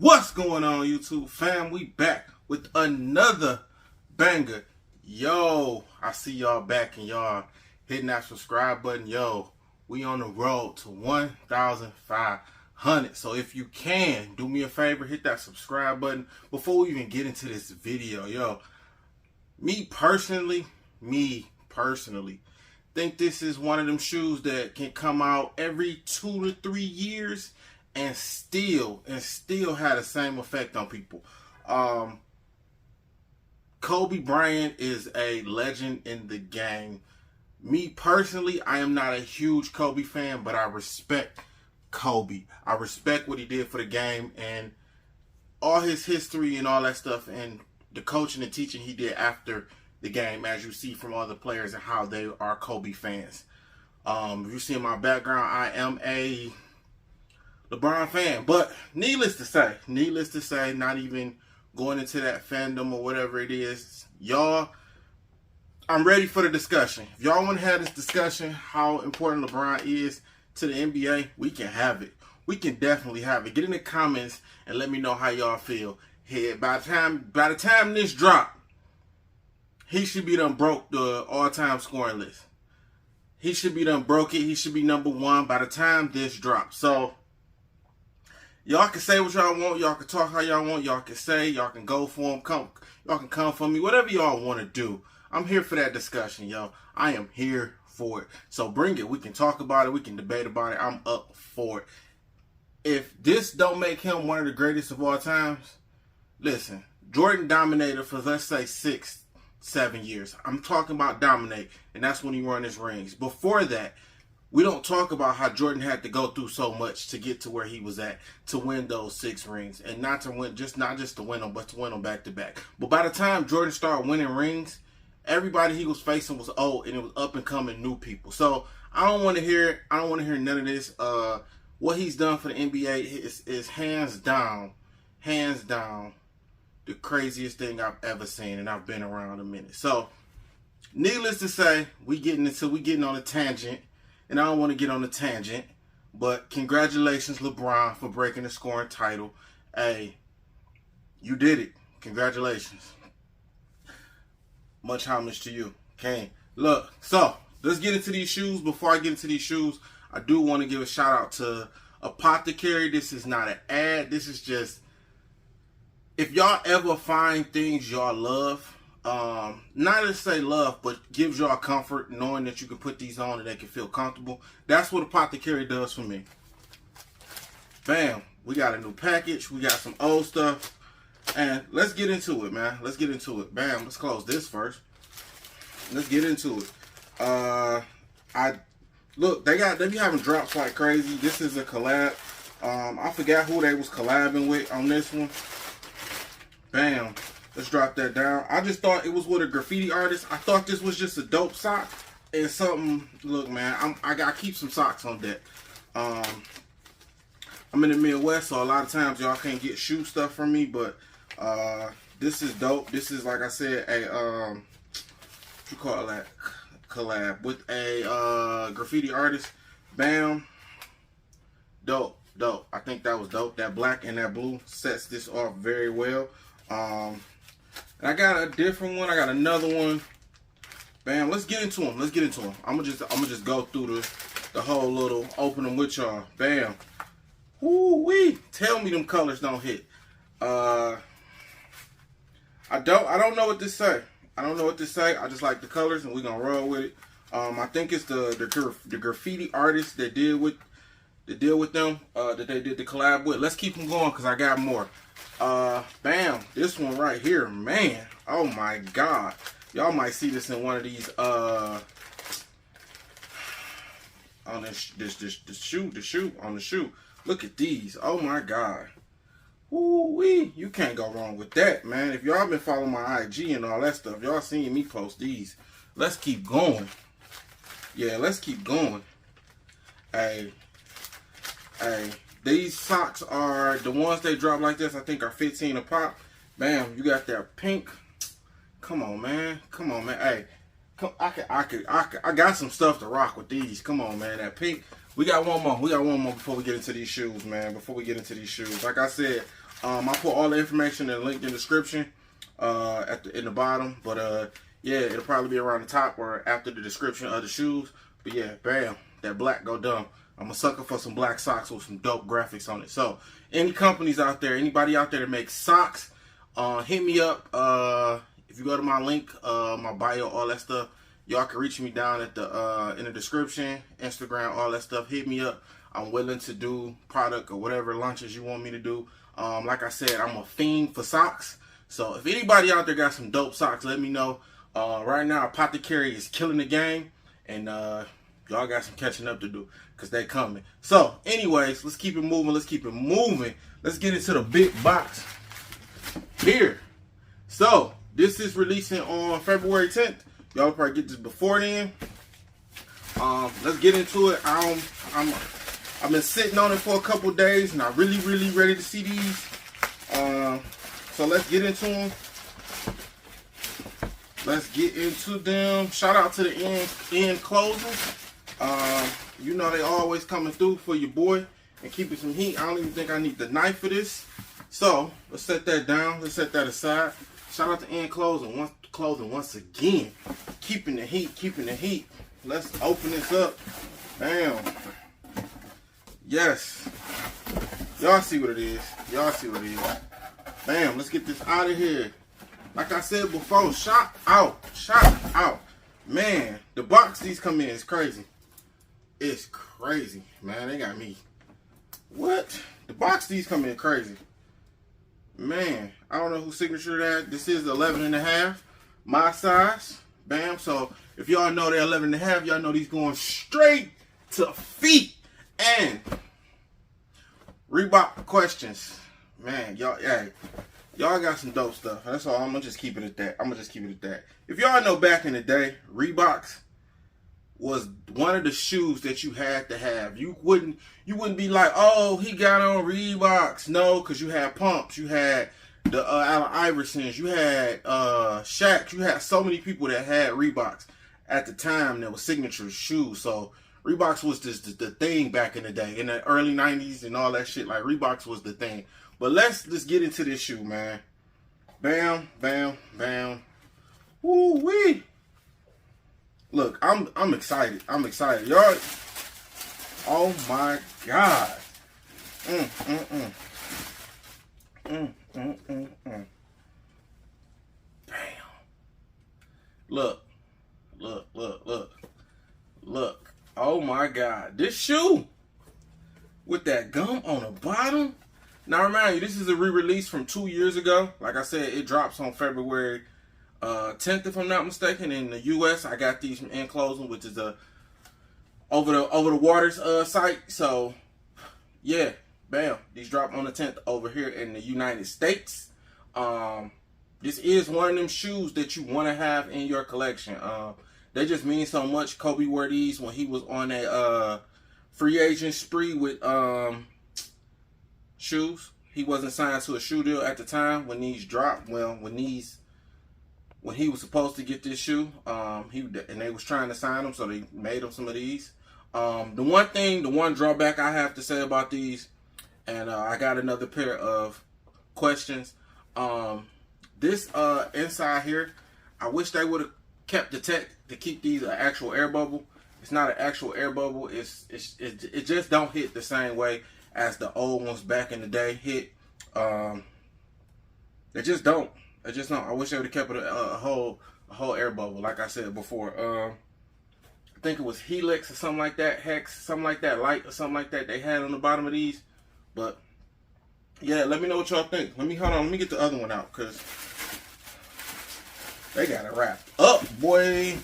What's going on, YouTube fam? We back with another banger. Yo, I see y'all back and y'all hitting that subscribe button. Yo, we on the road to 1,500. So if you can, do me a favor, hit that subscribe button before we even get into this video. Yo, me personally, think this is one of them shoes that can come out every 2 to 3 years and still have the same effect on people. Kobe Bryant is a legend in the game. Me personally, I am not a huge Kobe fan, but I respect Kobe. I respect what he did for the game and all his history and all that stuff, and the coaching and teaching he did after the game, as you see from other players and how they are Kobe fans. If you see in my background, I am a LeBron fan. But needless to say, not even going into that fandom or whatever it is, y'all, I'm ready for the discussion. If y'all want to have this discussion, how important LeBron is to the NBA, we can have it. We can definitely have it. Get in the comments and let me know how y'all feel. Hey, by the time this drop, he should be done broke the all-time scoring list. He should be done broke it. He should be #1 by the time this drops. So, y'all can say what y'all want. Y'all can talk how y'all want. Y'all can say. Y'all can go for him. Y'all can come for me. Whatever y'all want to do. I'm here for that discussion, yo. I am here for it. So bring it. We can talk about it. We can debate about it. I'm up for it. If this don't make him one of the greatest of all times, listen, Jordan dominated for, let's say, 6-7 years. I'm talking about dominate, and that's when he won his rings. Before that, we don't talk about how Jordan had to go through so much to get to where he was at to win those 6 rings, and not to win, not just to win them, but to win them back to back. But by the time Jordan started winning rings, everybody he was facing was old, and it was up and coming new people. So I don't want to hear none of this. What he's done for the NBA is hands down, the craziest thing I've ever seen, and I've been around a minute. So, needless to say, we getting on a tangent, and I don't want to get on a tangent, but congratulations, LeBron, for breaking the scoring title. Hey, you did it. Congratulations. Much homage to you. Okay, look, so let's get into these shoes. Before I get into these shoes, I do want to give a shout out to Apothecary. This is not an ad. This is just, if y'all ever find things y'all love, not to say love, but gives y'all comfort knowing that you can put these on and they can feel comfortable, that's what Apothecary does for me. Bam, we got a new package, we got some old stuff, and let's get into it, man. Let's get into it. Bam, let's close this first. Let's get into it. Look, they be having drops like crazy. This is a collab. I forgot who they was collabing with on this one. Bam. Let's drop that down. I just thought it was with a graffiti artist. I thought this was just a dope sock and something. Look, man, I gotta keep some socks on deck. I'm in the Midwest, so a lot of times y'all can't get shoe stuff from me, but this is dope. This is, like I said, a what you call that, collab with a graffiti artist. Bam. Dope. I think that was dope. That black and that blue sets this off very well. And I got a different one. I got another one. Bam. Let's get into them. I'm gonna just go through the whole little opening with y'all. Bam. Woo-wee. Tell me them colors don't hit. I don't know what to say. I just like the colors, and we're gonna roll with it. I think it's the graffiti artist that deal with them, that they did the collab with. Let's keep them going because I got more. Bam, this one right here, man. Oh my God, y'all might see this in one of these on the shoe. Look at these. Oh my God. Woo-wee. You can't go wrong with that, man. If y'all been following my IG and all that stuff, y'all seen me post these. Let's keep going. Yeah, let's keep going. Hey, these socks are the ones they drop like this. I think are 15 a pop. Bam, you got that pink. Come on, man. Hey, I got some stuff to rock with these. Come on, man. That pink. We got one more before we get into these shoes, man. Like I said, I put all the information in the link in the description in the bottom. But yeah, it'll probably be around the top or after the description of the shoes. But yeah, bam, that black go dumb. I'm a sucker for some black socks with some dope graphics on it. So any companies out there, anybody out there that makes socks, hit me up. If you go to my link, my bio, all that stuff, y'all can reach me down at the in the description, Instagram, all that stuff. Hit me up. I'm willing to do product or whatever launches you want me to do. Like I said, I'm a fiend for socks. So if anybody out there got some dope socks, let me know. Right now, Apothecary is killing the game, and y'all got some catching up to do because they coming. So anyways, let's keep it moving. Let's keep it moving. Let's get into the big box here. So this is releasing on February 10th. Y'all probably get this before then. Let's get into it. I've been sitting on it for a couple days, and I'm really ready to see these. So let's get into them. Let's get into them. Shout out to the end closers. You know they always coming through for your boy and keeping some heat. I don't even think I need the knife for this. So let's set that down. Let's set that aside. Shout out to end closing once again. Keeping the heat. Let's open this up. Bam. Yes. Y'all see what it is. Bam. Let's get this out of here. Like I said before, shout out. Man, the box these come in is crazy. It's crazy, man. They got me. What? The box these come in crazy. Man, I don't know whose signature that. This is 11.5, my size. Bam. So if y'all know they're 11.5, y'all know these going straight to feet. And Reebok questions. Man, y'all got some dope stuff. That's all. I'm gonna just keep it at that. If y'all know, back in the day, Reeboks was one of the shoes that you had to have. You wouldn't be like, oh, he got on Reeboks. No, because you had pumps. You had the Allen Iversons. You had Shaq. You had so many people that had Reeboks at the time. That was signature shoes. So Reeboks was just the thing back in the day, in the early 90s and all that shit. Like, Reeboks was the thing. But let's just get into this shoe, man. Bam, bam, bam. Woo wee. Look, I'm excited. Y'all. Oh my God. Damn. Look. Oh my God. This shoe with that gum on the bottom. Now, remind you, this is a re-release from 2 years ago. Like I said, it drops on February 10th, if I'm not mistaken. In the U.S., I got these from End Closing, which is a over the waters site. So, yeah, bam, these drop on the 10th over here in the United States. This is one of them shoes that you want to have in your collection. They just mean so much. Kobe wore these when he was on a free agent spree with shoes. He wasn't signed to a shoe deal at the time when these dropped. Well, when he was supposed to get this shoe, and they was trying to sign him, so they made him some of these. The one drawback I have to say about these, and I got another pair of questions. This inside here, I wish they would have kept the tech to keep these an actual air bubble. It's not an actual air bubble. It just don't hit the same way as the old ones back in the day hit. They just don't. I wish they would have kept it a whole air bubble, like I said before. I think it was Helix or something like that, Hex, something like that, Light or something like that they had on the bottom of these. But yeah, let me know what y'all think. Let me get the other one out, because they got it wrapped up, boy.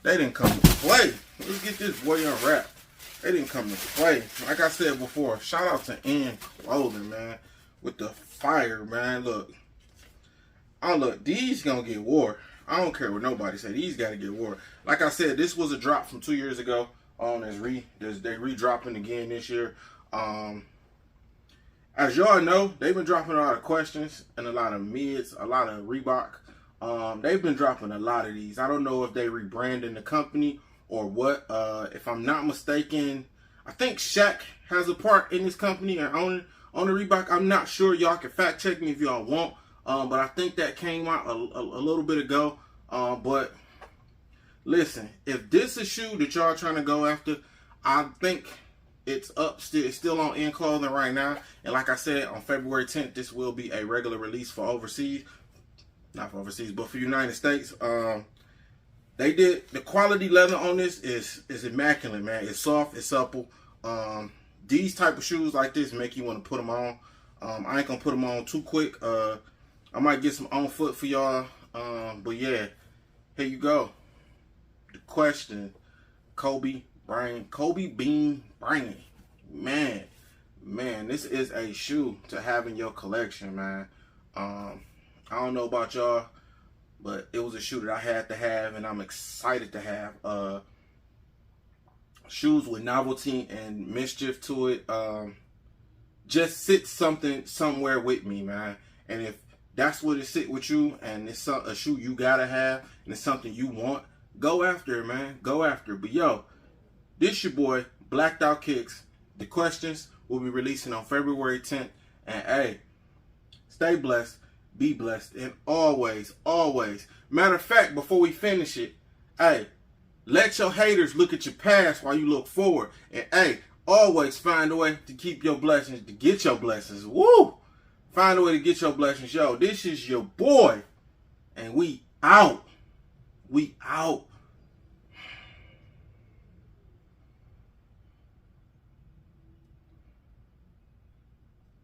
They didn't come to play. Let's get this boy unwrapped. They didn't come to play. Like I said before, shout out to End Clothing, man, with the fire, man. Look, these gonna get wore. I don't care what nobody say. These gotta get wore. Like I said, this was a drop from 2 years ago. They re-dropping again this year. As y'all know, they've been dropping a lot of questions and a lot of mids, a lot of Reebok. They've been dropping a lot of these. I don't know if they rebranding the company or what. If I'm not mistaken, I think Shaq has a part in this company or on the Reebok. I'm not sure. Y'all can fact check me if y'all want. But I think that came out a little bit ago. But listen, if this is a shoe that y'all trying to go after, I think it's still on In Clothing right now. And like I said, on February 10th, this will be a regular release for overseas. Not for overseas, but for United States. They did the quality leather on this is immaculate, man. It's soft, it's supple. These type of shoes like this make you want to put them on. I ain't gonna put them on too quick. I might get some on foot for y'all. But yeah, here you go. The question, Kobe Bean Bryant. Man, this is a shoe to have in your collection, man. I don't know about y'all, but it was a shoe that I had to have, and I'm excited to have. Shoes with novelty and mischief to it. Just sit somewhere with me, man. And if that's what it sit with you, and it's a shoe you gotta have, and it's something you want, go after it, man. Go after it. But yo, this your boy, Blacked Out Kickz. The questions will be releasing on February 10th. And hey, stay blessed, be blessed, and always, matter of fact, before we finish it, hey, let your haters look at your past while you look forward. And hey, always find a way to keep your blessings, to get your blessings. Woo! Find a way to get your blessings. Yo, this is your boy, and we out. We out.